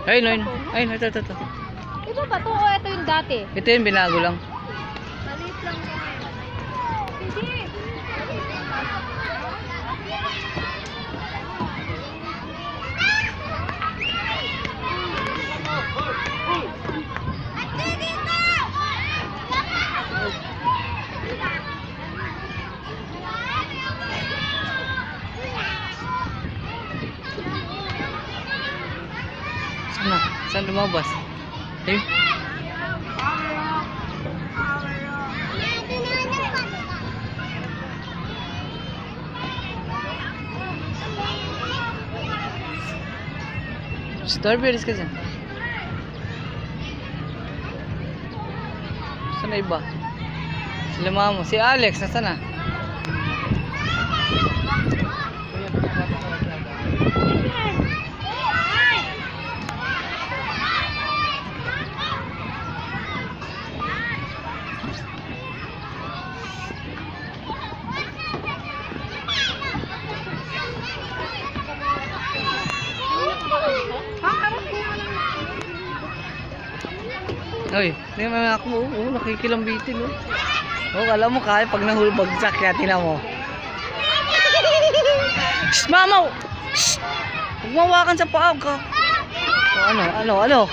Ayun, ayun. Ayun, ito. Iba ba to o ito yung dati? Ito yung binago lang. Maliit lang kami. Hindi. Sana, saan lumabas? Ayun. Strawberries ka dyan. Saan na iba? Sila mama. Si Alex, nasaan na? Oy, hindi naman ako, nakikilambitin, oh. Oh, alam mo kaya pag nahulbagsak kaya tinan mo. Shh, mamaw! Shh! Huwag mawakan sa paa ka. Oh, ano?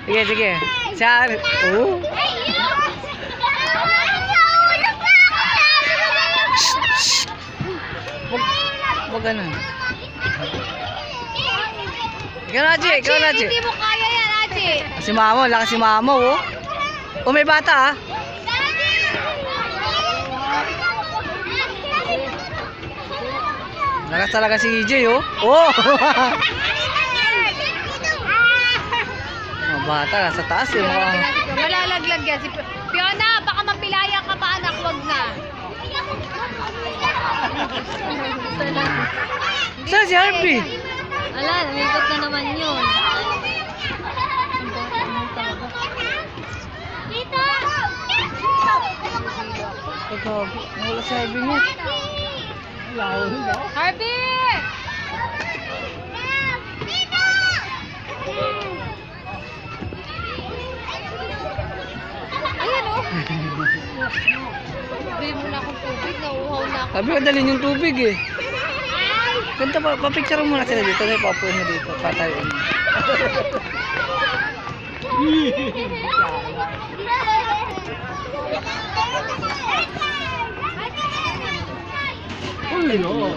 Sige. Saan? Oh. Shh! Huwag ganun. Ikaw na, Aji. Hindi mo kaya yan, Aji. Si Mamo, lakas si Mamo, oh. Oh, may bata, ah. Lakas talaga si EJ, oh. Oh! Mga bata, nasa taas, eh. Malalaglag yan. Si Fiona, baka mapilaya ka pa, anak. Wag na. Saan si Harvey? Ala, namikot na naman yun. Dito! Pagkabi, wala si Harvey mo. Harvey! Dito! Ayan, oh. Sabi mo na akong tubig, nauuhaw na ako. Sabi ko, dalhin yung tubig, eh. Ganda pa, papicture mo na sila dito. May papuin mo dito. Patayin mo. Uy, no.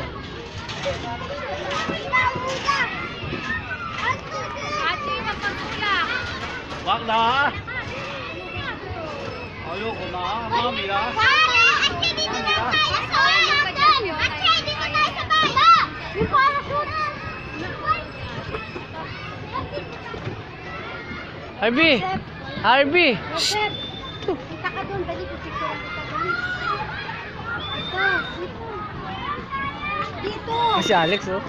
Ate, magpagulak. Wag na. Ayoko na, mami ah. Ate, dito na tayo sa baba. Ate, dito tayo sa baba. Yung parachute. Harvey! Joseph, kita ka doon. Dali ko picture kita doon. Dito. Si Alex, oh.